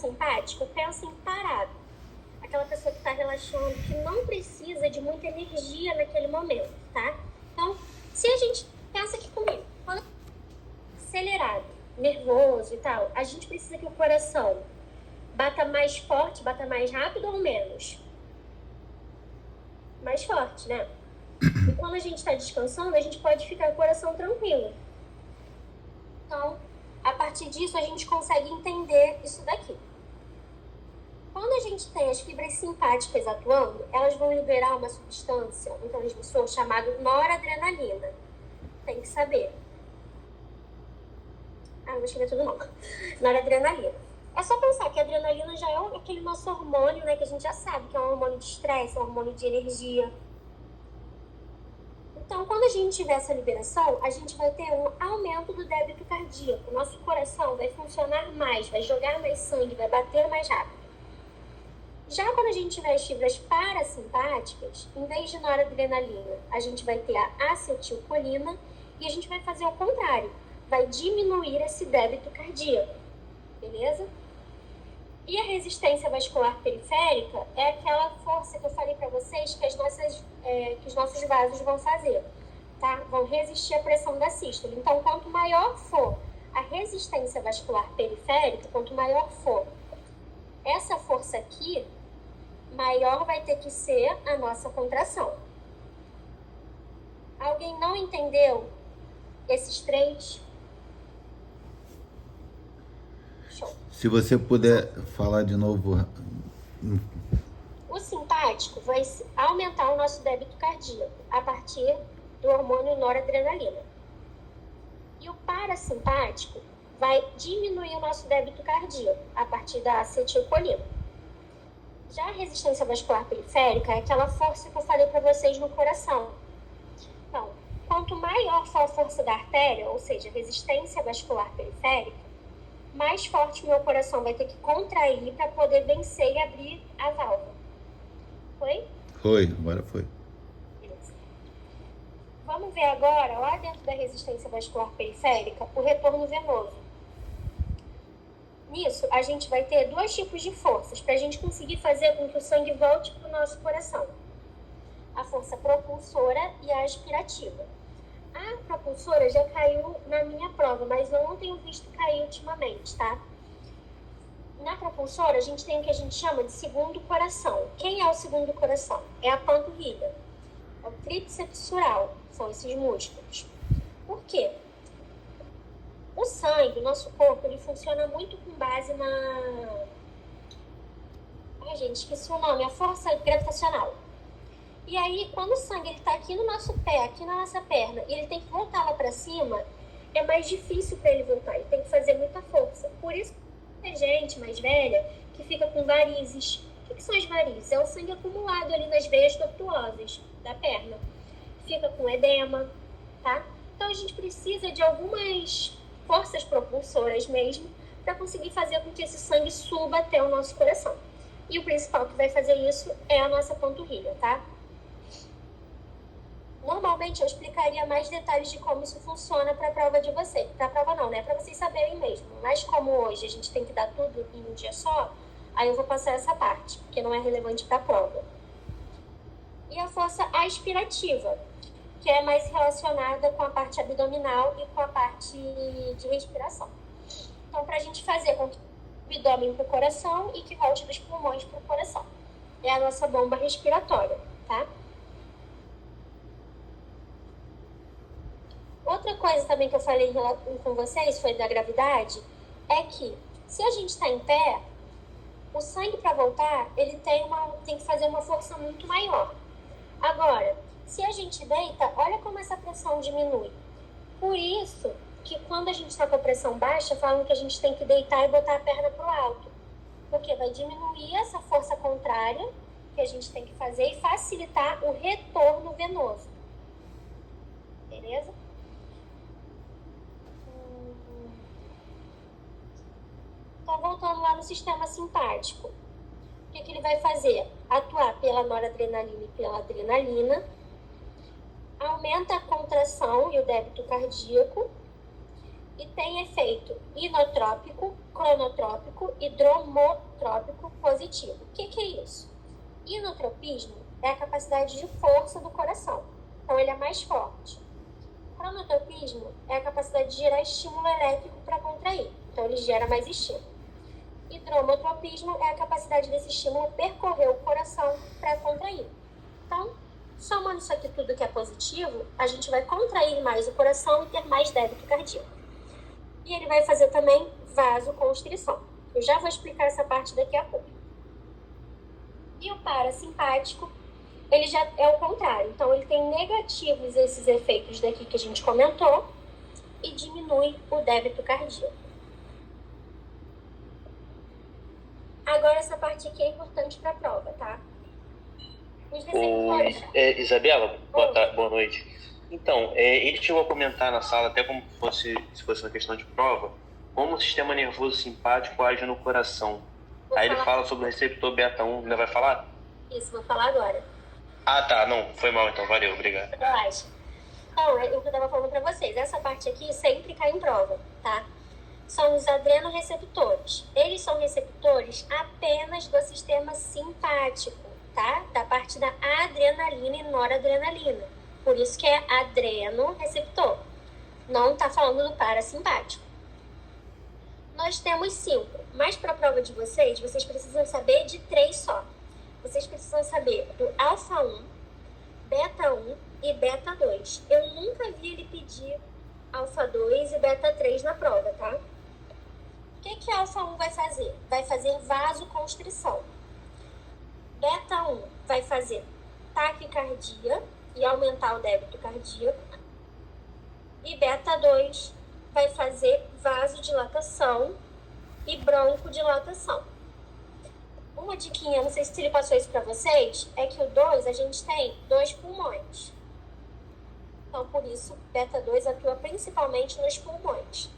simpático, pensa em parado. Aquela pessoa que está relaxando, que não precisa de muita energia naquele momento, tá? Então, se a gente pensa aqui comigo, quando acelerado, nervoso e tal, a gente precisa que o coração bata mais forte, bata mais rápido ou menos? Mais forte, né? E quando a gente está descansando, a gente pode ficar com o coração tranquilo. Então, a partir disso, a gente consegue entender isso daqui. Quando a gente tem as fibras simpáticas atuando, elas vão liberar uma substância, um transmissor chamado noradrenalina. Tem que saber. Não vou escrever tudo não. Noradrenalina. É só pensar que a adrenalina já é aquele nosso hormônio, né, que a gente já sabe que é um hormônio de estresse, é um hormônio de energia. Então, quando a gente tiver essa liberação, a gente vai ter um aumento do débito cardíaco. Nosso coração vai funcionar mais, vai jogar mais sangue, vai bater mais rápido. Já quando a gente tiver as fibras parasimpáticas, em vez de noradrenalina, a gente vai ter a acetilcolina e a gente vai fazer o contrário. Vai diminuir esse débito cardíaco, beleza? E a resistência vascular periférica é aquela força que eu falei para vocês que os nossos vasos vão fazer, tá? Vão resistir à pressão da sístole. Então, quanto maior for a resistência vascular periférica, quanto maior for essa força aqui, maior vai ter que ser a nossa contração. Alguém não entendeu esses três? Show. Se você puder falar de novo. O simpático vai aumentar o nosso débito cardíaco a partir do hormônio noradrenalina. E o parasimpático vai diminuir o nosso débito cardíaco a partir da acetilcolina. Já a resistência vascular periférica é aquela força que eu falei para vocês no coração. Então, quanto maior for a força da artéria, ou seja, a resistência vascular periférica, mais forte meu coração vai ter que contrair para poder vencer e abrir a válvula. Foi? Foi, agora foi. Beleza. Vamos ver agora, lá dentro da resistência vascular periférica, o retorno venoso. Nisso, a gente vai ter dois tipos de forças para a gente conseguir fazer com que o sangue volte para o nosso coração. A força propulsora e a aspirativa. A propulsora já caiu na minha prova, mas eu não tenho visto cair ultimamente, tá? Na propulsora, a gente tem o que a gente chama de segundo coração. Quem é o segundo coração? É a panturrilha. É o tríceps sural, são esses músculos. Por quê? O sangue, o nosso corpo, ele funciona muito com base na... Ai, gente, esqueci o nome. A força gravitacional. E aí, quando o sangue está aqui no nosso pé, aqui na nossa perna, e ele tem que voltar lá para cima, é mais difícil para ele voltar. Ele tem que fazer muita força. Por isso, tem gente mais velha que fica com varizes. O que são as varizes? É o sangue acumulado ali nas veias tortuosas da perna. Fica com edema, tá? Então, a gente precisa de algumas forças propulsoras mesmo para conseguir fazer com que esse sangue suba até o nosso coração. E o principal que vai fazer isso é a nossa panturrilha, tá? Normalmente eu explicaria mais detalhes de como isso funciona para a prova de vocês. Para a prova não, né? Para vocês saberem mesmo. Mas como hoje a gente tem que dar tudo em um dia só, aí eu vou passar essa parte, porque não é relevante para a prova. E a força aspirativa, que é mais relacionada com a parte abdominal e com a parte de respiração. Então, para a gente fazer com que o abdômen para o coração e que volte dos pulmões para o coração. É a nossa bomba respiratória, tá? Outra coisa também que eu falei com vocês, foi da gravidade, é que se a gente está em pé, o sangue para voltar, ele tem que fazer uma força muito maior. Agora, se a gente deita, olha como essa pressão diminui. Por isso que quando a gente está com a pressão baixa, falam que a gente tem que deitar e botar a perna para o alto. Porque vai diminuir essa força contrária que a gente tem que fazer e facilitar o retorno venoso. Beleza? Então, voltando lá no sistema simpático. O que ele vai fazer? Atuar pela noradrenalina e pela adrenalina, aumenta a contração e o débito cardíaco e tem efeito inotrópico, cronotrópico e dromotrópico positivo. O que é isso? Inotropismo é a capacidade de força do coração. Então, ele é mais forte. Cronotropismo é a capacidade de gerar estímulo elétrico para contrair. Então, ele gera mais estímulo. E dromotropismo é a capacidade desse estímulo percorrer o coração para contrair. Então, somando isso aqui tudo que é positivo, a gente vai contrair mais o coração e ter mais débito cardíaco. E ele vai fazer também vasoconstrição. Eu já vou explicar essa parte daqui a pouco. E o parasimpático, ele já é o contrário. Então, ele tem negativos esses efeitos daqui que a gente comentou e diminui o débito cardíaco. Agora, essa parte aqui é importante para a prova, tá? Os receptores... Isabela, boa noite. Então, ele chegou a comentar na sala, até como se fosse uma questão de prova, como o sistema nervoso simpático age no coração. Aí ele fala sobre o receptor beta-1, ainda vai falar? Isso, vou falar agora. Ah, tá, não, foi mal então, valeu, obrigado. Relaxa. Então, é o que eu estava falando para vocês, essa parte aqui sempre cai em prova, tá? São os adrenoreceptores. Eles são receptores apenas do sistema simpático, tá? Da parte da adrenalina e noradrenalina. Por isso que é adrenoreceptor. Não está falando do parasimpático. Nós temos 5, mas para a prova de vocês precisam saber de 3 só. Vocês precisam saber do alfa 1, beta 1 e beta 2. Eu nunca vi ele pedir alfa 2 e beta 3 na prova, tá? O que alfa 1 vai fazer? Vai fazer vasoconstrição. Beta 1 vai fazer taquicardia e aumentar o débito cardíaco. E beta 2 vai fazer vasodilatação e broncodilatação. Uma diquinha, não sei se ele passou isso para vocês, é que o 2, a gente tem 2 pulmões. Então, por isso, beta 2 atua principalmente nos pulmões.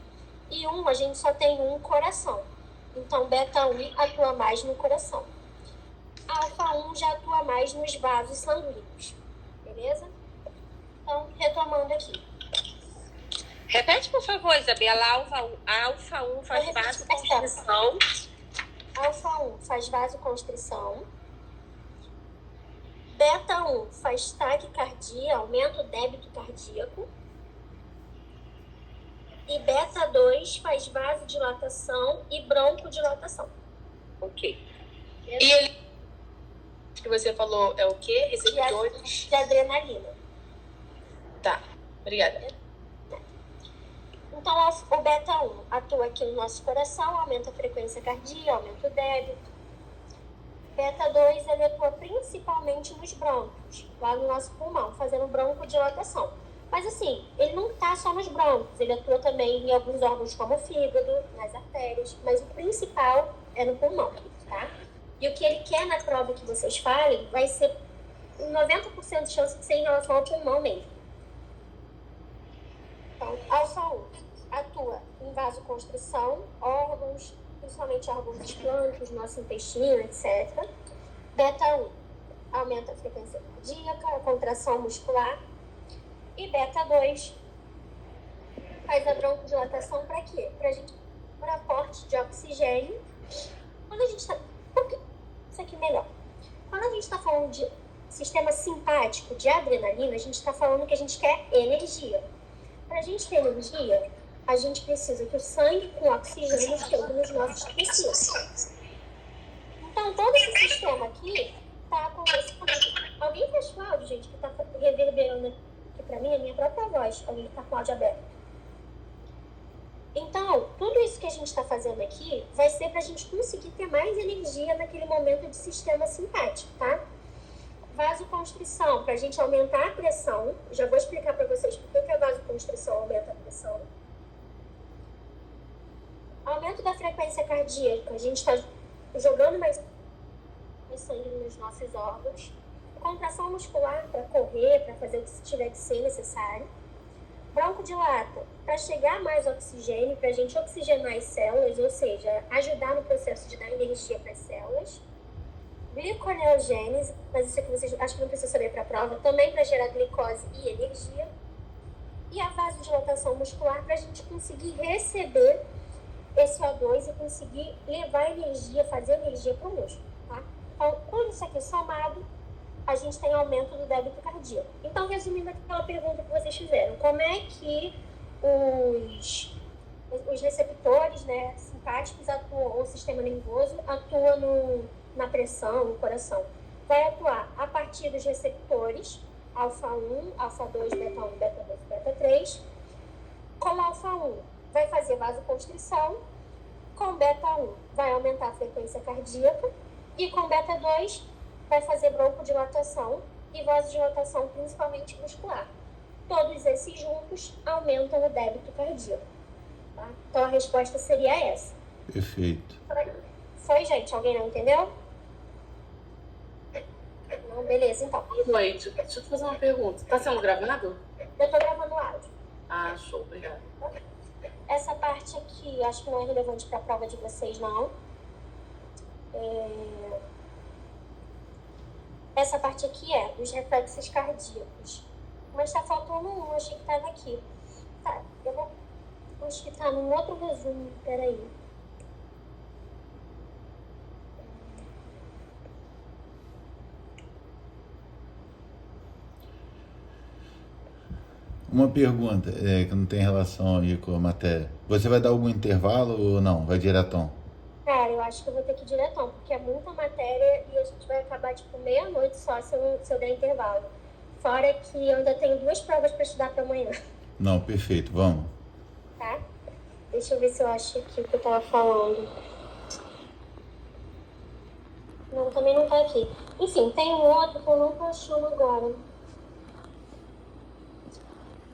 E 1, a gente só tem um coração. Então, beta 1 atua mais no coração. Alfa 1 já atua mais nos vasos sanguíneos. Beleza? Então, retomando aqui. Repete, por favor, Isabela. Alfa 1 faz vasoconstrição. Alfa 1 faz vasoconstrição. Beta 1 faz taquicardia, aumenta o débito cardíaco. E beta 2 faz vasodilatação e broncodilatação. Ok. E ele que você falou é o quê? Receptores de adrenalina. Tá, obrigada. Então, o beta 1 atua aqui no nosso coração, aumenta a frequência cardíaca, aumenta o débito. Beta 2, ele atua principalmente nos brônquios, lá no nosso pulmão, fazendo broncodilatação. Mas assim, ele não está só nos brônquios, ele atua também em alguns órgãos como o fígado, nas artérias, mas o principal é no pulmão, tá? E o que ele quer na prova que vocês falem vai ser 90% de chance de ser em relação ao pulmão mesmo. Então, alfa 1 atua em vasoconstrição, órgãos, principalmente órgãos esplâncnicos, nosso intestino, etc. Beta 1 aumenta a frequência cardíaca, a contração muscular. E beta 2 faz a broncodilatação para quê? Para aporte de oxigênio. Quando a gente está... Por que isso aqui melhor? Quando a gente está falando de sistema simpático, de adrenalina, a gente está falando que a gente quer energia. Para a gente ter energia, a gente precisa que o sangue com oxigênio chegue nos nossos tecidos. Então, todo esse sistema aqui está acontecendo. Alguém fecha o áudio, gente, que está reverberando aqui para mim, a minha própria voz. Alguém que está com o áudio aberto. Então, tudo isso que a gente está fazendo aqui vai ser para a gente conseguir ter mais energia naquele momento de sistema simpático, tá? Vasoconstrição, para a gente aumentar a pressão. Já vou explicar para vocês por que a vasoconstrição aumenta a pressão. Aumento da frequência cardíaca, a gente está jogando mais sangue nos nossos órgãos. Contração muscular para correr, para fazer o que tiver que ser necessário. Broncodilata, para chegar mais oxigênio, para a gente oxigenar as células, ou seja, ajudar no processo de dar energia para as células. Gliconeogênese, mas isso aqui vocês acho que não precisa saber para a prova, também para gerar glicose e energia. E a vasodilatação muscular, para a gente conseguir receber esse O2 e conseguir levar energia, fazer energia para o músculo, tá? Então, quando isso aqui é somado, a gente tem aumento do débito cardíaco. Então, resumindo aquela pergunta que vocês fizeram, como é que os receptores, né, simpáticos atuam, ou o sistema nervoso atua na pressão, no coração? Vai atuar a partir dos receptores alfa 1, alfa 2, beta 1, beta 2, beta 3. Com alfa 1 vai fazer vasoconstrição, com beta 1 vai aumentar a frequência cardíaca e com beta 2 vai fazer broncodilatação e vasodilatação, principalmente muscular. Todos esses juntos aumentam o débito cardíaco. Tá? Então a resposta seria essa. Perfeito. Foi, gente? Alguém não entendeu? Não, beleza, então. Boa noite. Deixa eu te fazer uma pergunta. Tá sendo gravado? Eu tô gravando áudio. Ah, show. Obrigada. Essa parte aqui, acho que não é relevante para a prova de vocês, não. Essa parte aqui é os reflexos cardíacos. Mas tá faltando um, achei que tava aqui. Tá, eu vou... Acho que tá num outro resumo, peraí. Uma pergunta que não tem relação aí com a matéria. Você vai dar algum intervalo ou não? Vai diretão? Cara, eu acho que eu vou ter que ir diretão, porque é muita matéria e a gente vai acabar, tipo, meia-noite só se eu der intervalo. Fora que eu ainda tenho 2 provas para estudar para amanhã. Não, perfeito, vamos. Tá? Deixa eu ver se eu acho aqui o que eu tava falando. Não, também não tá aqui. Enfim, tem um outro que eu não tô achando agora.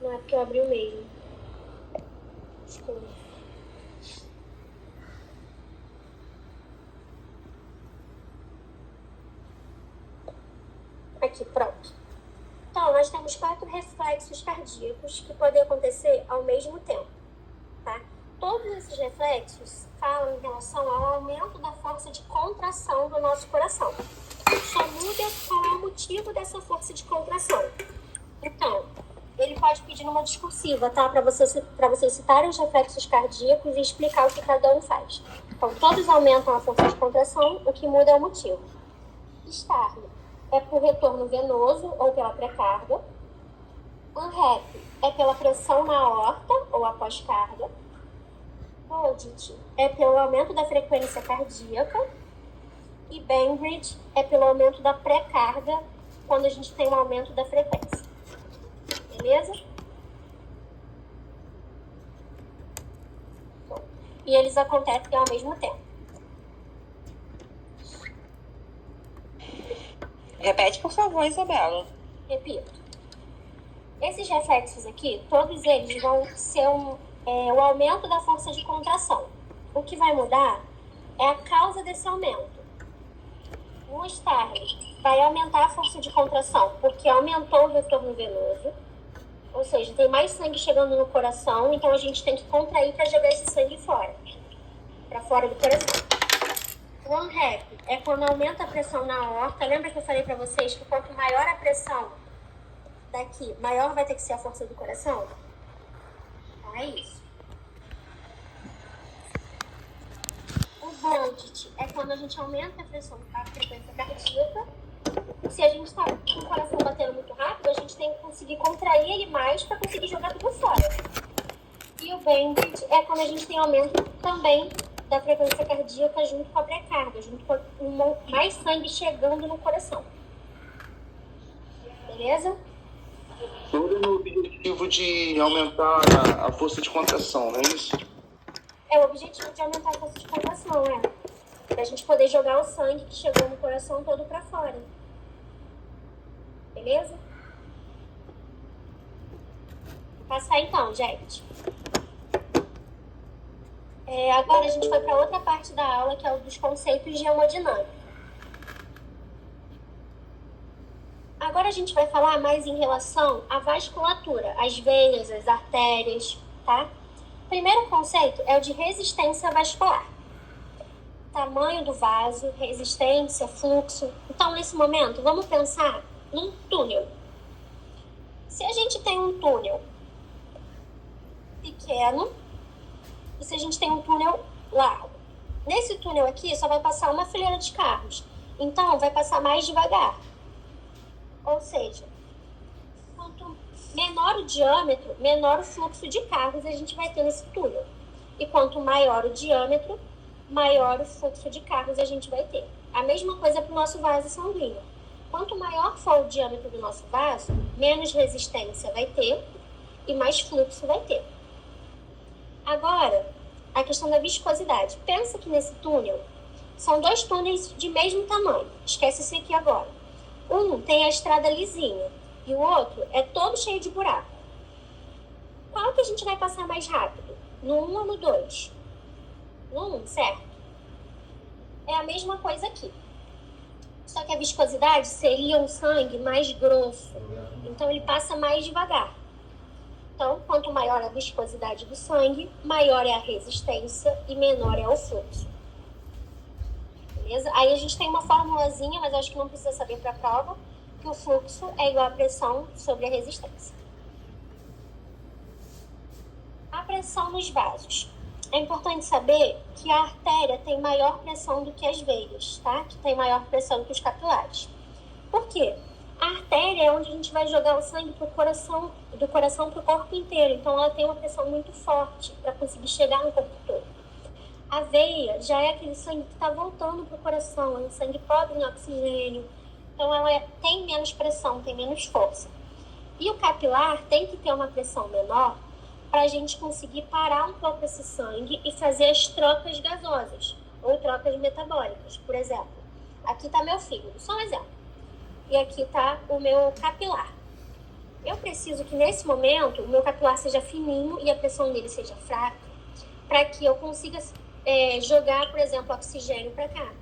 Não é porque eu abri o e-mail. Desculpa. Aqui, pronto. Então, nós temos 4 reflexos cardíacos que podem acontecer ao mesmo tempo, tá? Todos esses reflexos falam em relação ao aumento da força de contração do nosso coração. Só muda qual é o motivo dessa força de contração. Então, ele pode pedir numa discursiva, tá? Para vocês citarem os reflexos cardíacos e explicar o que cada um faz. Então, todos aumentam a força de contração, o que muda é o motivo. Starle é por retorno venoso ou pela pré-carga. Unrep é pela pressão na aorta ou após carga. Boldit é pelo aumento da frequência cardíaca. E Bainbridge é pelo aumento da pré-carga, quando a gente tem um aumento da frequência. Beleza? Bom, e eles acontecem ao mesmo tempo. Repete, por favor, Isabela. Repito. Esses reflexos aqui, todos eles vão ser o aumento da força de contração. O que vai mudar é a causa desse aumento. No Starle, vai aumentar a força de contração, porque aumentou o retorno venoso. Ou seja, tem mais sangue chegando no coração, então a gente tem que contrair para jogar esse sangue fora. Para fora do coração. O Unrep é quando aumenta a pressão na aorta. Lembra que eu falei para vocês que quanto maior a pressão daqui, maior vai ter que ser a força do coração? Então é isso. O Boldit é quando a gente aumenta a frequência cardíaca. Se a gente está com o coração batendo muito rápido, a gente tem que conseguir contrair ele mais para conseguir jogar tudo fora. E o Bainbridge é quando a gente tem aumento também da frequência cardíaca junto com a pré-carga, junto com mais sangue chegando no coração. Beleza? Tudo no objetivo de aumentar a força de contração, não é isso? É o objetivo de aumentar a força de contração, pra gente poder jogar o sangue que chegou no coração todo pra fora. Beleza? Vou passar então, gente. Agora a gente vai para outra parte da aula, que é o dos conceitos de hemodinâmica. Agora a gente vai falar mais em relação à vasculatura, as veias, as artérias, tá? O primeiro conceito é o de resistência vascular. Tamanho do vaso, resistência, fluxo. Então, nesse momento, vamos pensar num túnel. Se a gente tem um túnel pequeno, e se a gente tem um túnel largo. Nesse túnel aqui só vai passar uma fileira de carros. Então, vai passar mais devagar. Ou seja, quanto menor o diâmetro, menor o fluxo de carros a gente vai ter nesse túnel. E quanto maior o diâmetro, maior o fluxo de carros a gente vai ter. A mesma coisa para o nosso vaso sanguíneo. Quanto maior for o diâmetro do nosso vaso, menos resistência vai ter e mais fluxo vai ter. Agora, a questão da viscosidade. Pensa que nesse túnel são 2 túneis de mesmo tamanho. Esquece esse aqui agora. Um tem a estrada lisinha e o outro é todo cheio de buraco. Qual que a gente vai passar mais rápido? No 1 ou no 2? No 1, certo? É a mesma coisa aqui. Só que a viscosidade seria um sangue mais grosso. Então ele passa mais devagar. Então, quanto maior a viscosidade do sangue, maior é a resistência e menor é o fluxo. Beleza? Aí a gente tem uma formulazinha, mas acho que não precisa saber para a prova, que o fluxo é igual à pressão sobre a resistência. A pressão nos vasos. É importante saber que a artéria tem maior pressão do que as veias, tá? Que tem maior pressão que os capilares. Por quê? A artéria é onde a gente vai jogar o sangue pro coração, do coração para o corpo inteiro. Então, ela tem uma pressão muito forte para conseguir chegar no corpo todo. A veia já é aquele sangue que está voltando para o coração, é um sangue pobre em oxigênio. Então, ela tem menos pressão, tem menos força. E o capilar tem que ter uma pressão menor para a gente conseguir parar um pouco esse sangue e fazer as trocas gasosas ou trocas metabólicas. Por exemplo, aqui está meu fígado, só um exemplo. E aqui está o meu capilar. Eu preciso que nesse momento o meu capilar seja fininho e a pressão dele seja fraca, para que eu consiga jogar, por exemplo, oxigênio para cá.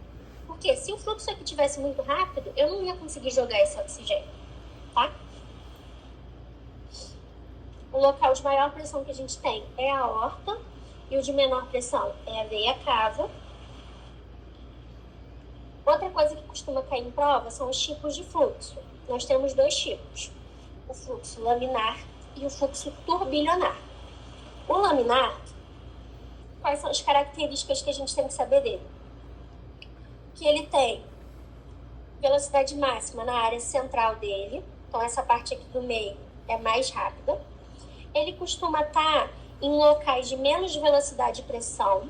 Porque se o fluxo aqui tivesse muito rápido, eu não ia conseguir jogar esse oxigênio, tá? O local de maior pressão que a gente tem é a aorta e o de menor pressão é a veia cava. Outra coisa que costuma cair em prova são os tipos de fluxo. Nós temos 2 tipos, o fluxo laminar e o fluxo turbilionar. O laminar, quais são as características que a gente tem que saber dele? Que ele tem velocidade máxima na área central dele, então essa parte aqui do meio é mais rápida. Ele costuma estar em locais de menos velocidade e pressão,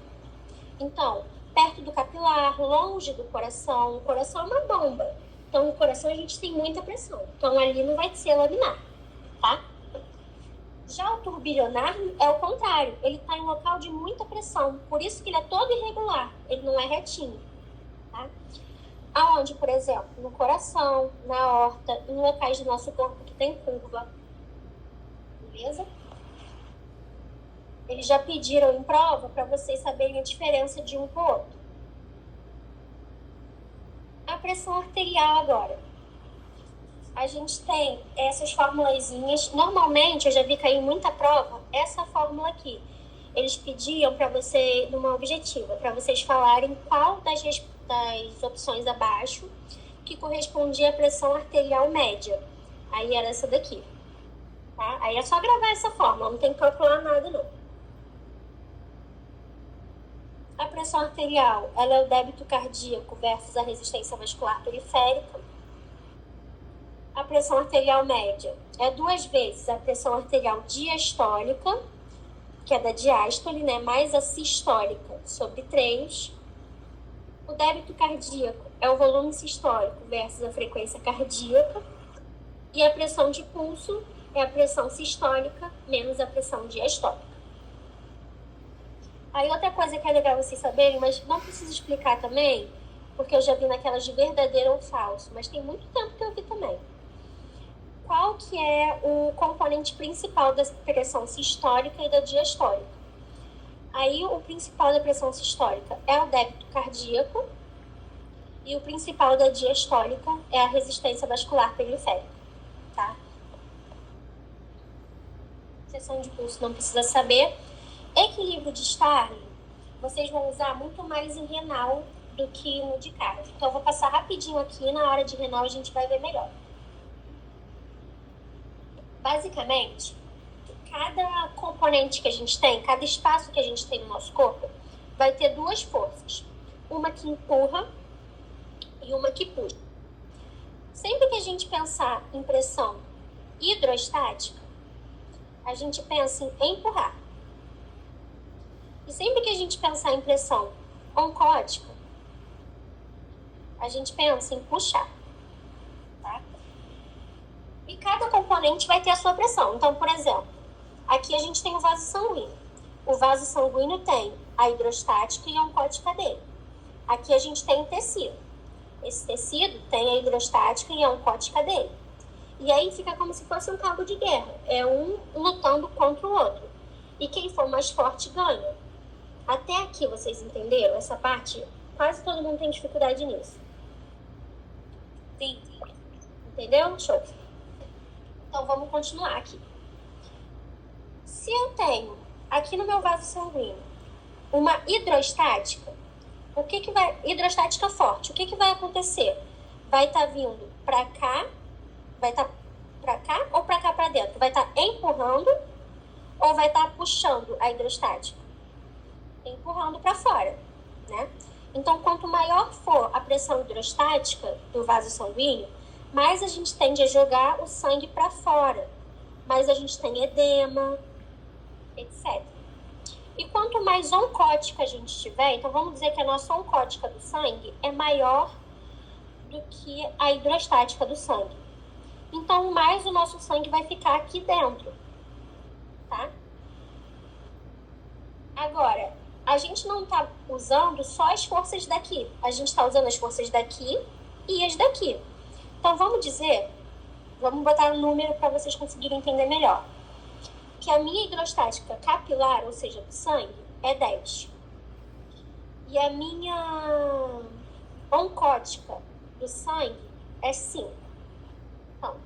então perto do capilar, longe do coração. O coração é uma bomba. Então, no coração a gente tem muita pressão. Então, ali não vai ser laminar, tá? Já o turbilionar é o contrário. Ele está em local de muita pressão. Por isso que ele é todo irregular. Ele não é retinho, tá? Aonde, por exemplo, no coração, na aorta, em locais do nosso corpo que tem curva. Beleza? Eles já pediram em prova para vocês saberem a diferença de um para o outro. A pressão arterial agora. A gente tem essas formulazinhas. Normalmente, eu já vi cair muita prova, essa fórmula aqui. Eles pediam para você, numa objetiva, para vocês falarem qual das opções abaixo que correspondia à pressão arterial média. Aí era essa daqui. Tá? Aí é só gravar essa fórmula, não tem que calcular nada não. A pressão arterial, ela é o débito cardíaco versus a resistência vascular periférica. A pressão arterial média é 2 vezes a pressão arterial diastólica, que é da diástole, né, mais a sistólica sobre 3. O débito cardíaco é o volume sistólico versus a frequência cardíaca. E a pressão de pulso é a pressão sistólica menos a pressão diastólica. Aí outra coisa que é legal vocês saberem, mas não preciso explicar também, porque eu já vi naquelas de verdadeiro ou falso, mas tem muito tempo que eu vi também. Qual que é o componente principal da pressão sistólica e da diastólica? Aí o principal da pressão sistólica é o débito cardíaco e o principal da diastólica é a resistência vascular periférica, tá? Seção de pulso não precisa saber. Equilíbrio de Starling, vocês vão usar muito mais em renal do que no de cardio. Então, eu vou passar rapidinho aqui, na hora de renal a gente vai ver melhor. Basicamente, cada componente que a gente tem, cada espaço que a gente tem no nosso corpo, vai ter duas forças. Uma que empurra e uma que puxa. Sempre que a gente pensar em pressão hidrostática, a gente pensa em empurrar. E sempre que a gente pensar em pressão oncótica, a gente pensa em puxar. Tá? E cada componente vai ter a sua pressão. Então, por exemplo, aqui a gente tem o vaso sanguíneo. O vaso sanguíneo tem a hidrostática e a oncótica dele. Aqui a gente tem o tecido. Esse tecido tem a hidrostática e a oncótica dele. E aí fica como se fosse um cabo de guerra. É um lutando contra o outro. E quem for mais forte ganha. Até aqui vocês entenderam? Essa parte, quase todo mundo tem dificuldade nisso. Sim. Entendeu? Show. Então vamos continuar aqui. Se eu tenho aqui no meu vaso sanguíneo uma hidrostática, hidrostática forte, o que vai acontecer? Vai estar vindo para cá, vai estar para cá ou para cá para dentro? Vai estar empurrando ou vai estar puxando a hidrostática? Empurrando para fora, né? Então, quanto maior for a pressão hidrostática do vaso sanguíneo, mais a gente tende a jogar o sangue para fora, mais a gente tem edema, etc. E quanto mais oncótica a gente tiver, então vamos dizer que a nossa oncótica do sangue é maior do que a hidrostática do sangue. Então, mais o nosso sangue vai ficar aqui dentro, tá? Agora, a gente não está usando só as forças daqui. A gente está usando as forças daqui e as daqui. Então, vamos botar um número para vocês conseguirem entender melhor. Que a minha hidrostática capilar, ou seja, do sangue, é 10. E a minha oncótica do sangue é 5. Então,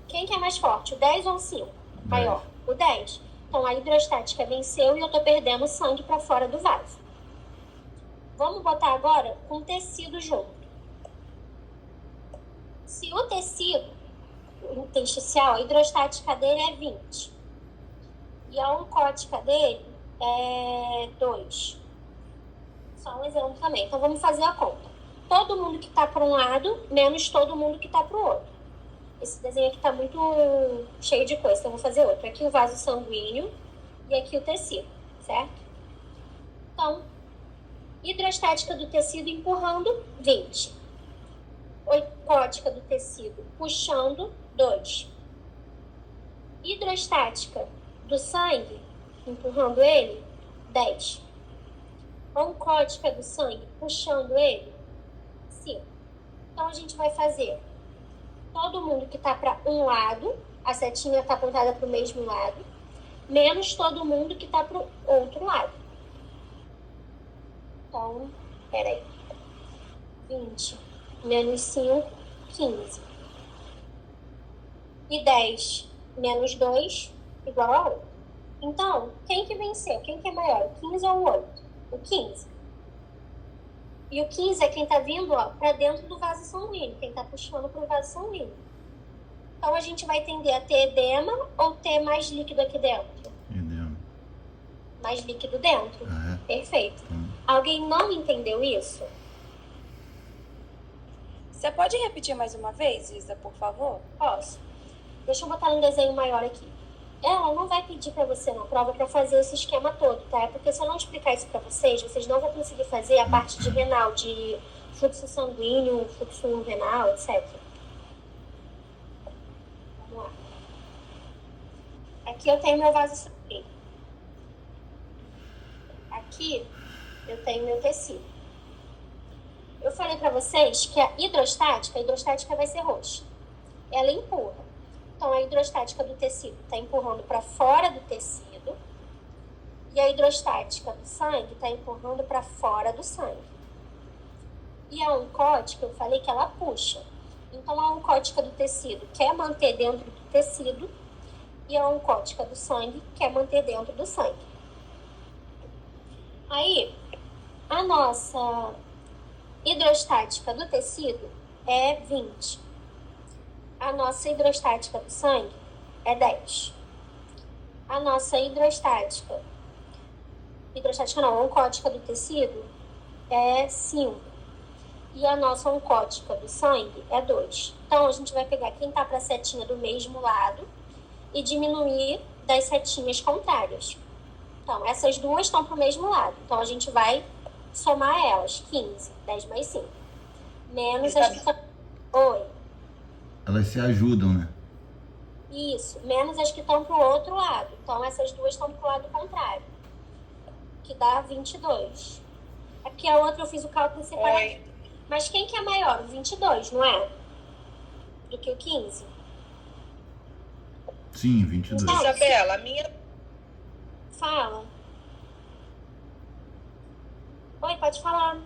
quem que é mais forte, o 10 ou o 5? Maior, o 10. Então, a hidrostática venceu e eu estou perdendo sangue para fora do vaso. Vamos botar agora com tecido junto. Se o tecido intersticial, a hidrostática dele é 20. E a oncótica dele é 2. Só um exemplo também. Então, vamos fazer a conta. Todo mundo que está para um lado, menos todo mundo que está para o outro. Esse desenho aqui está muito cheio de coisa, então eu vou fazer outro. Aqui o vaso sanguíneo e aqui o tecido, certo? Então, hidrostática do tecido empurrando, 20. Oncótica do tecido puxando, 2. Hidrostática do sangue, empurrando ele, 10. Oncótica do sangue, puxando ele, 5. Então, a gente vai fazer todo mundo que está para um lado, a setinha está apontada para o mesmo lado, menos todo mundo que está para o outro lado. Então, peraí. 20 menos 5, 15. E 10 menos 2, igual a 8. Então, quem que venceu? Quem que é maior, o 15 ou o 8? O 15. E o 15 é quem está vindo para dentro do vaso sanguíneo, quem está puxando para o vaso sanguíneo. Então, a gente vai tender a ter edema ou ter mais líquido aqui dentro? Edema. Mais líquido dentro? Ah, é? Perfeito. Alguém não entendeu isso? Você pode repetir mais uma vez, Isa, por favor? Posso. Deixa eu botar um desenho maior aqui. Ela não vai pedir para você na prova para fazer esse esquema todo, tá? Porque se eu não explicar isso para vocês, vocês não vão conseguir fazer a parte de renal, de fluxo sanguíneo, fluxo renal, etc. Vamos lá. Aqui eu tenho meu vaso sanguíneo. Aqui eu tenho meu tecido. Eu falei para vocês que a hidrostática vai ser roxa. Ela empurra. Então, a hidrostática do tecido está empurrando para fora do tecido e a hidrostática do sangue está empurrando para fora do sangue. E a oncótica, eu falei que ela puxa. Então, a oncótica do tecido quer manter dentro do tecido e a oncótica do sangue quer manter dentro do sangue. Aí, a nossa hidrostática do tecido é 20. A nossa hidrostática do sangue é 10. A nossa hidrostática hidrostática não, a oncótica do tecido é 5. E a nossa oncótica do sangue é 2. Então, a gente vai pegar quem está para a setinha do mesmo lado e diminuir das setinhas contrárias. Então, essas duas estão para o mesmo lado. Então, a gente vai somar elas. 15, 10 mais 5. Menos as que estão... Oi. Elas se ajudam, né? Isso. Menos as que estão para o outro lado. Então, essas duas estão para o lado contrário. Que dá 22. É porque a outra eu fiz o cálculo separado. Mas quem que é maior? O 22, não é? Do que o 15? Sim, 22. Então, Isabela, a minha... Fala. Oi, pode falar.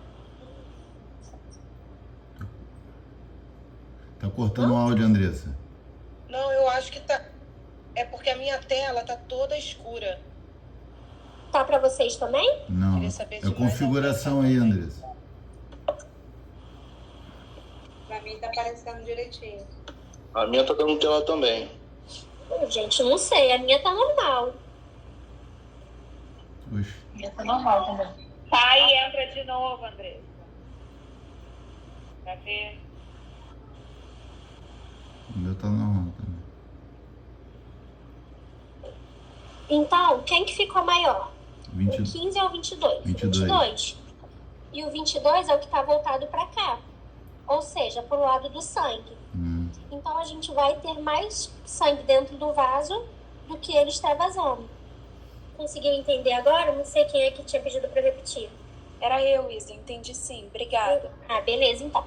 Tá cortando o áudio, Andressa. Não, eu acho que tá... É porque a minha tela tá toda escura. Tá pra vocês também? Não. Queria saber É de a configuração aí, Andressa. Pra mim tá aparecendo direitinho. A minha tá dando tela também. Gente, não sei. A minha tá normal. Oxe, Essa é normal também. Sai e entra de novo, Andressa. Pra ver. o meu tá normal também. Então, quem que ficou maior? O 22. 15 ou o 22? 22. E o 22 é o que tá voltado pra cá. Ou seja, pro lado do sangue. Então, a gente vai ter mais sangue dentro do vaso do que ele está vazando. Conseguiu entender agora? Não sei quem é que tinha pedido para repetir. Era eu, Isa, entendi sim. Obrigada. Ah, beleza, então.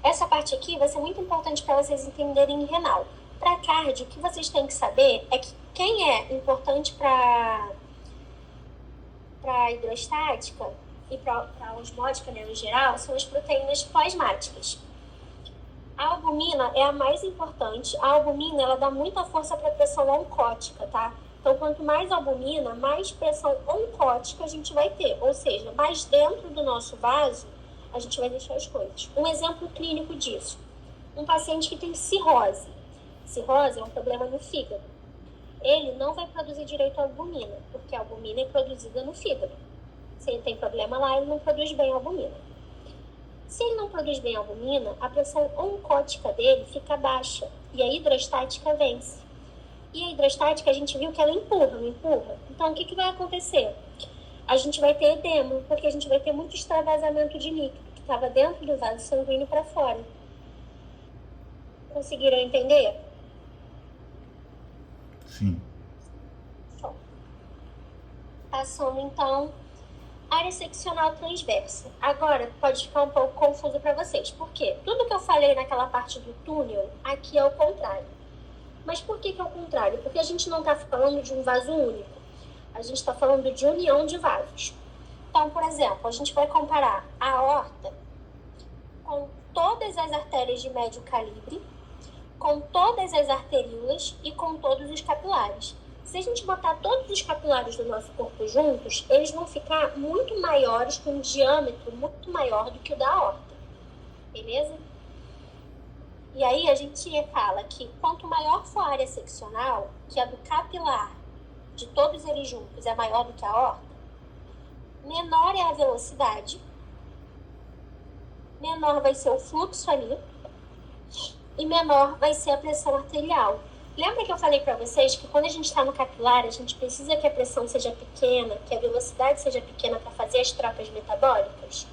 Essa parte aqui vai ser muito importante para vocês entenderem renal. Para cardio, o que vocês têm que saber é que quem é importante para hidrostática e para osmótica, né, no geral, são as proteínas plasmáticas. A albumina é a mais importante. A albumina, ela dá muita força para a pressão oncótica, tá? Então, quanto mais albumina, mais pressão oncótica a gente vai ter. Ou seja, mais dentro do nosso vaso, a gente vai deixar as coisas. Um exemplo clínico disso. Um paciente que tem cirrose. Cirrose é um problema no fígado. Ele não vai produzir direito a albumina, porque a albumina é produzida no fígado. Se ele tem problema lá, ele não produz bem a albumina. Se ele não produz bem a albumina, a pressão oncótica dele fica baixa e a hidrostática vence. E a hidrostática, a gente viu que ela empurra, não empurra? Então, o que vai acontecer? A gente vai ter edema, porque a gente vai ter muito extravasamento de líquido que estava dentro do vaso sanguíneo para fora. Conseguiram entender? Sim. Bom. Passando, então, área seccional transversa. Agora, pode ficar um pouco confuso para vocês. Por quê? Tudo que eu falei naquela parte do túnel, aqui é o contrário. Mas por que é o contrário? Porque a gente não está falando de um vaso único. A gente está falando de união de vasos. Então, por exemplo, a gente vai comparar a aorta com todas as artérias de médio calibre, com todas as arteríolas e com todos os capilares. Se a gente botar todos os capilares do nosso corpo juntos, eles vão ficar muito maiores, com um diâmetro muito maior do que o da aorta. Beleza? E aí a gente fala que quanto maior for a área seccional, que a do capilar, de todos eles juntos, é maior do que a aorta, menor é a velocidade, menor vai ser o fluxo ali, e menor vai ser a pressão arterial. Lembra que eu falei para vocês que quando a gente está no capilar, a gente precisa que a pressão seja pequena, que a velocidade seja pequena para fazer as trocas metabólicas?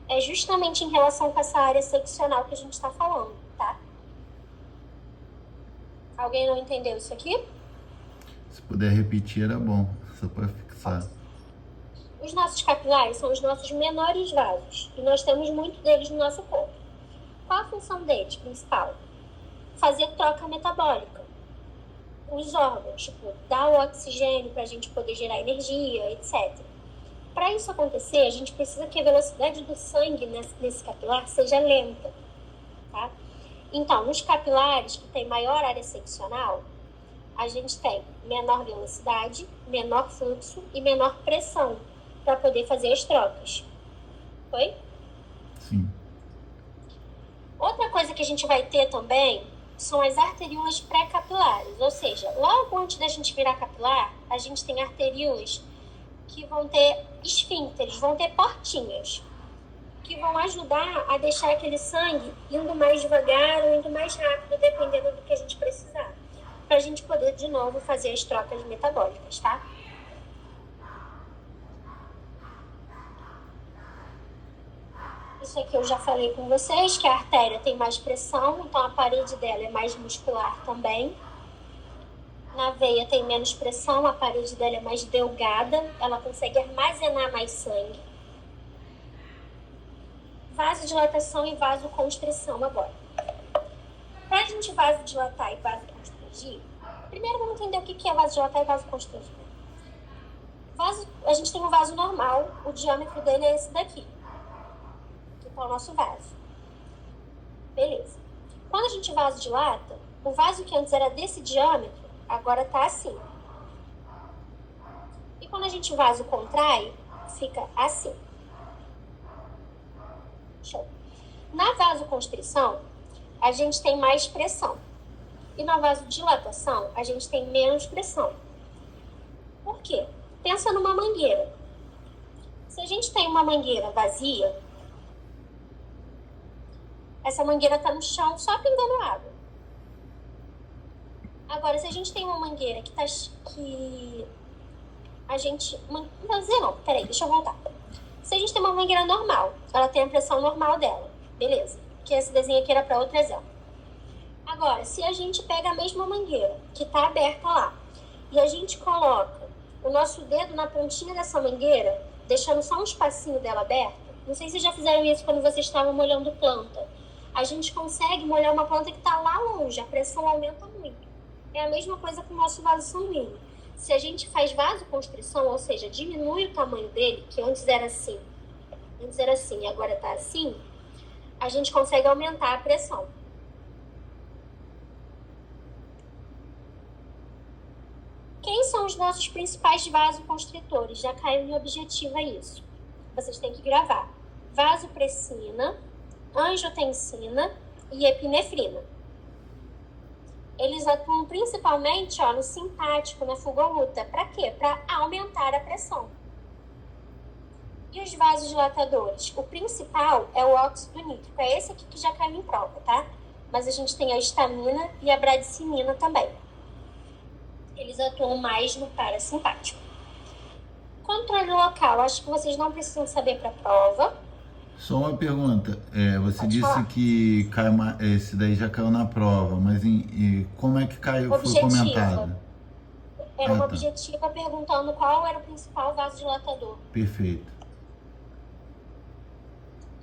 É justamente em relação com essa área seccional que a gente está falando, tá? Alguém não entendeu isso aqui? Se puder repetir, era bom. Só para fixar. Os nossos capilares são os nossos menores vasos. E nós temos muito deles no nosso corpo. Qual a função deles, principal? Fazer troca metabólica. Os órgãos, tipo, dar o oxigênio para a gente poder gerar energia, etc. Para isso acontecer, a gente precisa que a velocidade do sangue nesse capilar seja lenta, tá? Então, nos capilares que tem maior área seccional, a gente tem menor velocidade, menor fluxo e menor pressão para poder fazer as trocas. Foi? Sim. Outra coisa que a gente vai ter também são as arteríolas pré-capilares, ou seja, logo antes da gente virar capilar, a gente tem arteríolas que vão ter esfíncteres, vão ter portinhas, que vão ajudar a deixar aquele sangue indo mais devagar ou indo mais rápido, dependendo do que a gente precisar, para a gente poder, de novo, fazer as trocas metabólicas, tá? Isso aqui eu já falei com vocês, que a artéria tem mais pressão, então a parede dela é mais muscular também. Na veia tem menos pressão, a parede dela é mais delgada, ela consegue armazenar mais sangue. Vasodilatação e vasoconstrição agora. Para a gente vasodilatar e vasoconstrigir, primeiro vamos entender o que é vasodilatar e vasoconstrigir. A gente tem um vaso normal, o diâmetro dele é esse daqui, que é o nosso vaso. Beleza. Quando a gente vasodilata, o vaso que antes era desse diâmetro, agora está assim. E quando a gente vasocontrai, fica assim. Show. Na vasoconstrição, a gente tem mais pressão. E na vasodilatação, a gente tem menos pressão. Por quê? Pensa numa mangueira. Se a gente tem uma mangueira vazia, essa mangueira está no chão só pingando água. Agora, se a gente tem uma mangueira Peraí, deixa eu voltar. Se a gente tem uma mangueira normal, ela tem a pressão normal dela, beleza. Que esse desenho aqui era para outro exemplo. Agora, se a gente pega a mesma mangueira, que está aberta lá, e a gente coloca o nosso dedo na pontinha dessa mangueira, deixando só um espacinho dela aberto, não sei se vocês já fizeram isso quando vocês estavam molhando planta. A gente consegue molhar uma planta que está lá longe, a pressão aumenta muito. É a mesma coisa com o nosso vaso sanguíneo. Se a gente faz vasoconstrição, ou seja, diminui o tamanho dele, que antes era assim e agora está assim, a gente consegue aumentar a pressão. Quem são os nossos principais vasoconstritores? Já caiu em objetiva isso. Vocês têm que gravar. Vasopressina, angiotensina e epinefrina. Eles atuam principalmente no simpático, na fuga luta. Para quê? Para aumentar a pressão. E os vasodilatadores? O principal é o óxido nítrico. É esse aqui que já caiu em prova, tá? Mas a gente tem a histamina e a bradicinina também. Eles atuam mais no parasimpático. Controle local. Acho que vocês não precisam saber para a prova. Só uma pergunta, você Pode disse falar. que esse daí já caiu na prova, mas como é que caiu, foi Objetiva. comentado? Era uma tá. objetiva perguntando qual era o principal vasodilatador. Perfeito.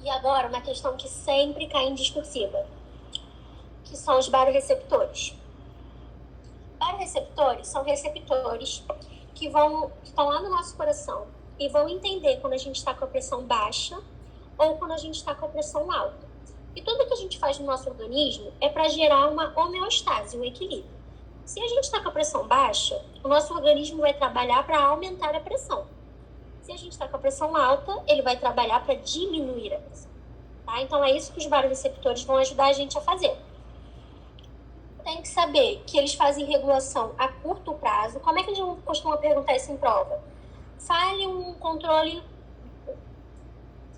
E agora, uma questão que sempre cai em discursiva, que são os baroreceptores. Baroreceptores são receptores que estão lá no nosso coração e vão entender quando a gente está com a pressão baixa ou quando a gente está com a pressão alta. E tudo que a gente faz no nosso organismo é para gerar uma homeostase, um equilíbrio. Se a gente está com a pressão baixa, o nosso organismo vai trabalhar para aumentar a pressão. Se a gente está com a pressão alta, ele vai trabalhar para diminuir a pressão. Tá? Então é isso que os baroreceptores vão ajudar a gente a fazer. Tem que saber que eles fazem regulação a curto prazo. Como é que eles costumam perguntar isso em prova? Fale um controle...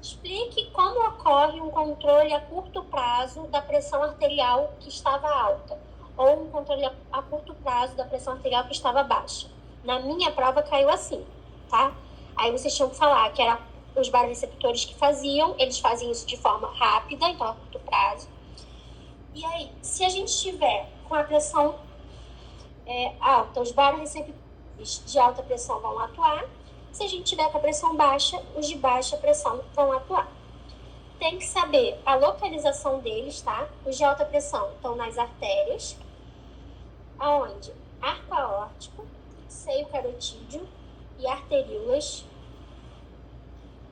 Explique como ocorre um controle a curto prazo da pressão arterial que estava alta ou um controle a curto prazo da pressão arterial que estava baixa. Na minha prova caiu assim, tá? Aí vocês tinham que falar que eram os baroreceptores que faziam, eles fazem isso de forma rápida, então a curto prazo. E aí, se a gente tiver com a pressão alta, os baroreceptores de alta pressão vão atuar. Se a gente tiver com a pressão baixa, os de baixa pressão vão atuar. Tem que saber a localização deles, tá? Os de alta pressão estão nas artérias, aonde? Arco aórtico, seio carotídeo e arteríolas.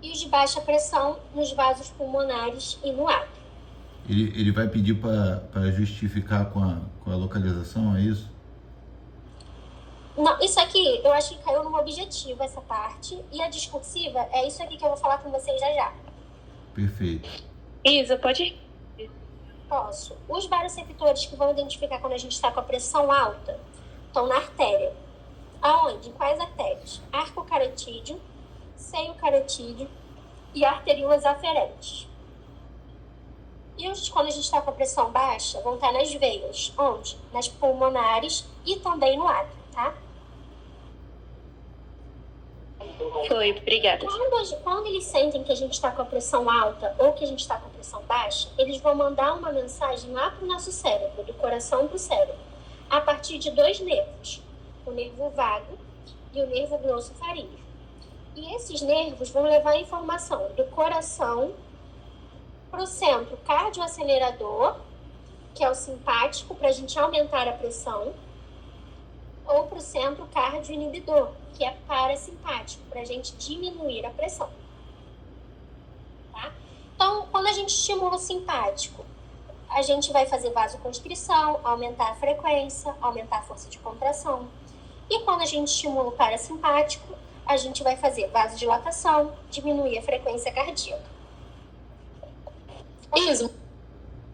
E os de baixa pressão nos vasos pulmonares e no átrio. Ele vai pedir para justificar com a localização, é isso? Não, isso aqui eu acho que caiu numa objetiva, essa parte. E a discursiva é isso aqui que eu vou falar com vocês já já. Perfeito. Isa, pode ir. Posso. Os baroreceptores que vão identificar quando a gente está com a pressão alta estão na artéria. Aonde? Em quais artérias? Arco carotídeo, seio carotídeo e arteríolas aferentes. E quando a gente está com a pressão baixa, vão estar nas veias. Onde? Nas pulmonares e também no átrio, tá? Foi, obrigada. Quando eles sentem que a gente está com a pressão alta ou que a gente está com a pressão baixa, eles vão mandar uma mensagem lá para o nosso cérebro, do coração para o cérebro, a partir de 2 nervos, o nervo vago e o nervo glossofaríngeo. E esses nervos vão levar a informação do coração para o centro cardioacelerador, que é o simpático, para a gente aumentar a pressão, ou para o centro cardioinibidor, que é parasimpático, para a gente diminuir a pressão. Tá? Então, quando a gente estimula o simpático, a gente vai fazer vasoconstrição, aumentar a frequência, aumentar a força de contração. E quando a gente estimula o parasimpático, a gente vai fazer vasodilatação, diminuir a frequência cardíaca. Isso.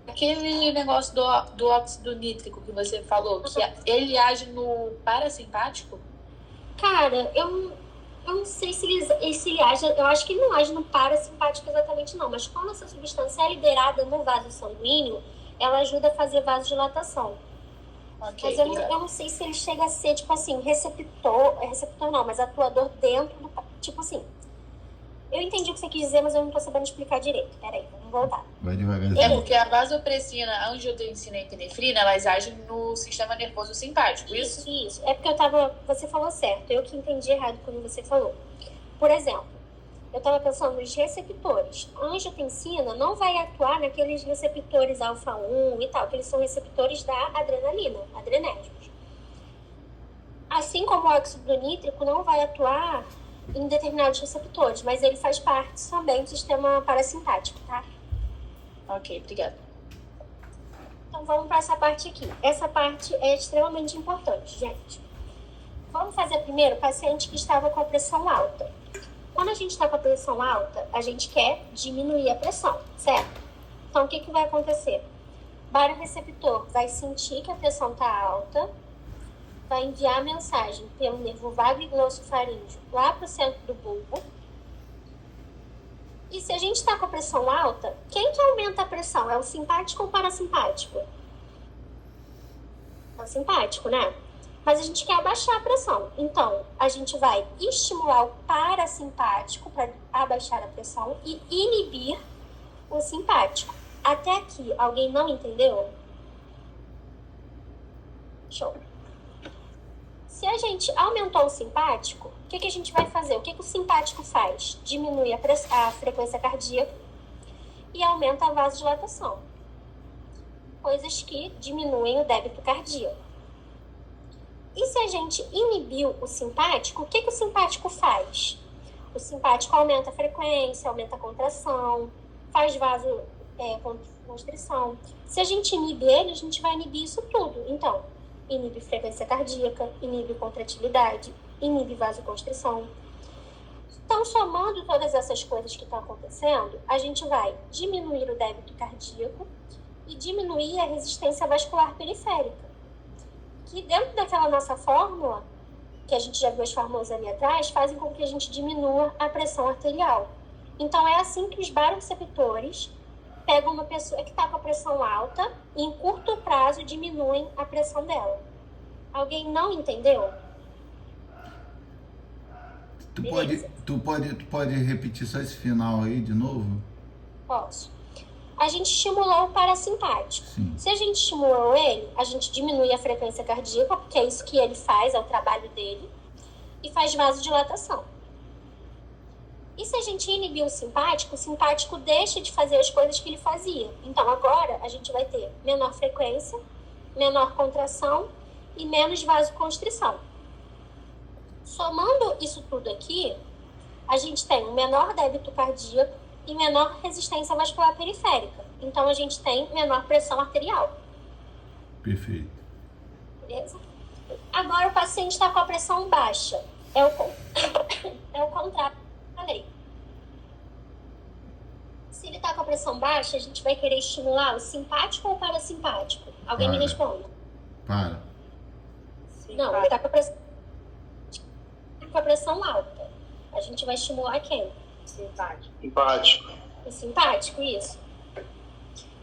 Aquele negócio do óxido nítrico que você falou, que ele age no parasimpático? Cara, eu não sei se ele age, eu acho que ele não age no parasimpático exatamente não, mas quando essa substância é liberada no vaso sanguíneo, ela ajuda a fazer vasodilatação. Okay, mas eu não sei se ele chega a ser, tipo assim, receptor não, mas atuador dentro do, tipo assim, eu entendi o que você quis dizer, mas eu não tô sabendo explicar direito. Peraí, vamos voltar. Vai devagarzinho. É porque a vasopressina, a angiotensina e a epinefrina, elas agem no sistema nervoso simpático, isso? Isso. É porque você falou certo, eu que entendi errado quando você falou. Por exemplo, eu estava pensando nos receptores. A angiotensina não vai atuar naqueles receptores alfa-1 e tal, que eles são receptores da adrenalina, adrenérgicos. Assim como o óxido nítrico não vai atuar em determinados receptores, mas ele faz parte também do sistema parasimpático, tá? Ok, obrigada. Então vamos para essa parte aqui. Essa parte é extremamente importante, gente. Vamos fazer primeiro o paciente que estava com a pressão alta. Quando a gente está com a pressão alta, a gente quer diminuir a pressão, certo? Então o que vai acontecer? O baroreceptor vai sentir que a pressão está alta, vai enviar a mensagem pelo nervo vago e glossofaríngeo lá para o centro do bulbo. E se a gente está com a pressão alta, quem que aumenta a pressão? É o simpático ou o parasimpático? É o simpático, né? Mas a gente quer abaixar a pressão. Então, a gente vai estimular o parasimpático para abaixar a pressão e inibir o simpático. Até aqui, alguém não entendeu? Show. Se a gente aumentou o simpático, o que a gente vai fazer? O que o simpático faz? Diminui a frequência cardíaca e aumenta a vasodilatação. Coisas que diminuem o débito cardíaco. E se a gente inibiu o simpático, o que o simpático faz? O simpático aumenta a frequência, aumenta a contração, faz vasoconstrição. Se a gente inibe ele, a gente vai inibir isso tudo. Então, inibe frequência cardíaca, inibe contratilidade, inibe vasoconstrição. Então, somando todas essas coisas que estão acontecendo, a gente vai diminuir o débito cardíaco e diminuir a resistência vascular periférica. Que dentro daquela nossa fórmula, que a gente já viu as fórmulas ali atrás, fazem com que a gente diminua a pressão arterial. Então, é assim que os baroreceptores pegam uma pessoa que está com a pressão alta e em curto prazo diminuem a pressão dela. Alguém não entendeu? Tu pode repetir só esse final aí de novo? Posso. A gente estimulou o parasimpático. Sim. Se a gente estimulou ele, a gente diminui a frequência cardíaca, porque é isso que ele faz, é o trabalho dele, e faz vasodilatação. E se a gente inibir o simpático deixa de fazer as coisas que ele fazia. Então, agora, a gente vai ter menor frequência, menor contração e menos vasoconstrição. Somando isso tudo aqui, a gente tem um menor débito cardíaco e menor resistência vascular periférica. Então, a gente tem menor pressão arterial. Perfeito. Beleza? Agora, o paciente está com a pressão baixa. É o contrário. Falei. Se ele está com a pressão baixa, a gente vai querer estimular o simpático ou o parasimpático? Alguém me responde. Para. Não, ele está com a pressão alta. A gente vai estimular quem? Simpático. Simpático. O simpático, isso.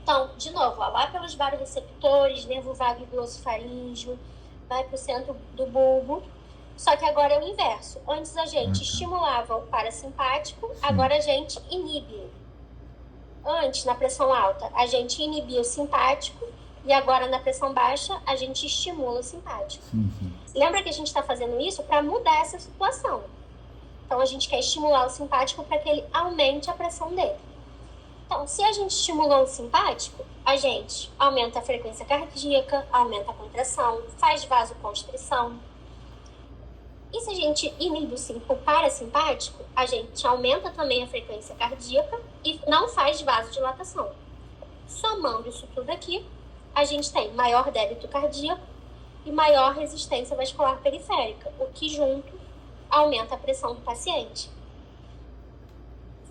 Então, de novo, ó, lá pelos baroreceptores, nervo vago e glossofaríngeo, vai para o centro do bulbo. Só que agora é o inverso. Antes a gente estimulava o parasimpático, agora a gente inibe. Antes, na pressão alta, a gente inibia o simpático e agora na pressão baixa a gente estimula o simpático. Lembra que a gente está fazendo isso para mudar essa situação. Então a gente quer estimular o simpático para que ele aumente a pressão dele. Então, se a gente estimulou o simpático, a gente aumenta a frequência cardíaca, aumenta a contração, faz vasoconstrição. E se a gente inibe o parasimpático, a gente aumenta também a frequência cardíaca e não faz vasodilatação. Somando isso tudo aqui, a gente tem maior débito cardíaco e maior resistência vascular periférica, o que junto aumenta a pressão do paciente.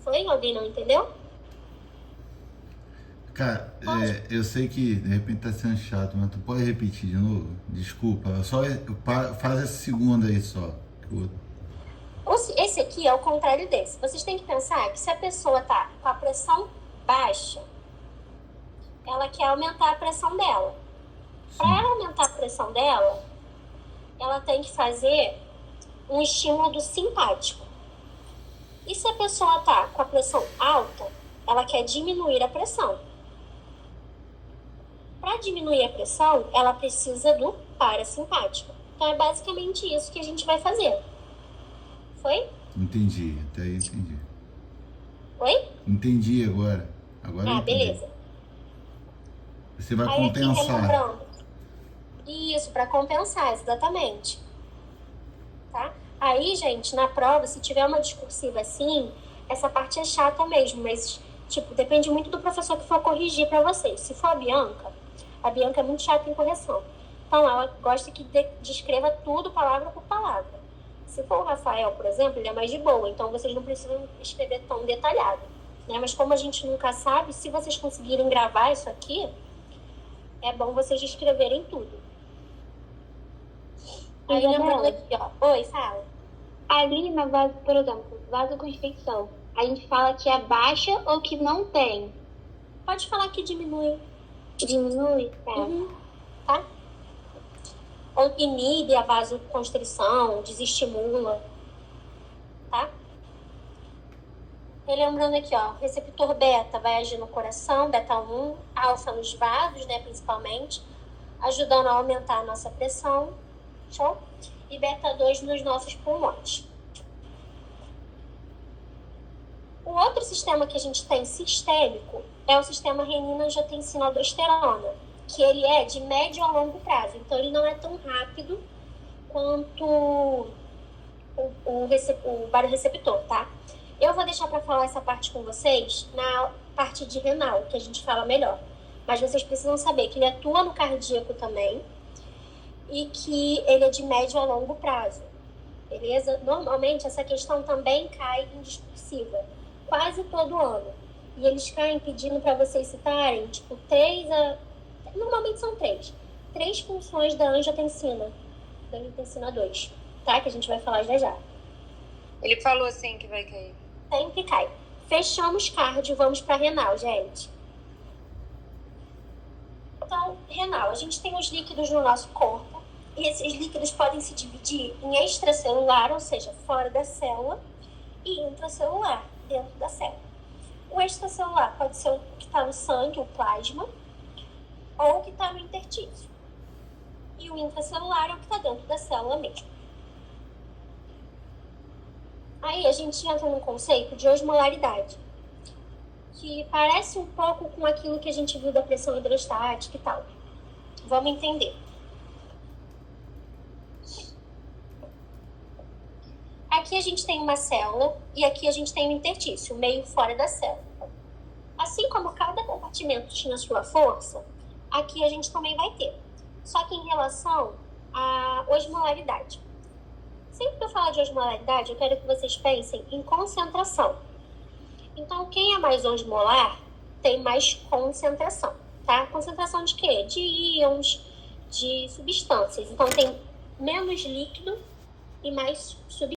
Foi? Alguém não entendeu? Cara, eu sei que de repente tá sendo chato, mas tu pode repetir de novo? Desculpa, só faz essa segunda aí só. Esse aqui é o contrário desse. Vocês têm que pensar que se a pessoa tá com a pressão baixa, ela quer aumentar a pressão dela. Para ela aumentar a pressão dela, ela tem que fazer um estímulo do simpático. E se a pessoa tá com a pressão alta, ela quer diminuir a pressão. Para diminuir a pressão, ela precisa do parasimpático. Então, é basicamente isso que a gente vai fazer. Foi? Entendi, até aí entendi. Oi? Entendi agora. Agora eu entendi. Beleza. Você vai Aí aqui, compensar. relembrando. Isso, para compensar, exatamente. Tá? Aí, gente, na prova, se tiver uma discursiva assim, essa parte é chata mesmo, mas, tipo, depende muito do professor que for corrigir para vocês. Se for a Bianca é muito chata em correção. Então, ela gosta que descreva tudo palavra por palavra. Se for o Rafael, por exemplo, ele é mais de boa, então vocês não precisam escrever tão detalhado, né? Mas como a gente nunca sabe, se vocês conseguirem gravar isso aqui, é bom vocês escreverem tudo. Aí, lembrando aqui, ó. Oi, fala. Ali na por exemplo, vasoconstricção, a gente fala que é baixa ou que não tem? Pode falar que diminui. Diminui? Tá. Tá? Ou inibe a vasoconstrição, desestimula. Tá? E lembrando aqui, ó, receptor beta vai agir no coração, beta 1, alfa nos vasos, né, principalmente, ajudando a aumentar a nossa pressão. Show? E beta 2 nos nossos pulmões. O outro sistema que a gente tem sistêmico é o sistema renina-angiotensina-aldosterona, que ele é de médio a longo prazo. Então, ele não é tão rápido quanto o baroreceptor, tá? Eu vou deixar para falar essa parte com vocês na parte de renal, que a gente fala melhor. Mas vocês precisam saber que ele atua no cardíaco também e que ele é de médio a longo prazo. Beleza? Normalmente, essa questão também cai em discursiva, quase todo ano. E eles caem pedindo para vocês citarem, tipo, normalmente são três funções da angiotensina 2, tá? Que a gente vai falar já já. Ele falou assim que vai cair. Sempre cai. Fechamos cardio, vamos para renal, gente. Então, renal, a gente tem os líquidos no nosso corpo, e esses líquidos podem se dividir em extracelular, ou seja, fora da célula, e intracelular, dentro da célula. O extracelular pode ser o que está no sangue, o plasma, ou o que está no intertício. E o intracelular é o que está dentro da célula mesmo. Aí a gente entra no conceito de osmolaridade, que parece um pouco com aquilo que a gente viu da pressão hidrostática e tal. Vamos entender. Aqui a gente tem uma célula e aqui a gente tem um intertício, meio fora da célula. Assim como cada compartimento tinha sua força, aqui a gente também vai ter. Só que em relação à osmolaridade. Sempre que eu falar de osmolaridade, eu quero que vocês pensem em concentração. Então, quem é mais osmolar tem mais concentração, tá? Concentração de quê? De íons, de substâncias. Então, tem menos líquido e mais substância.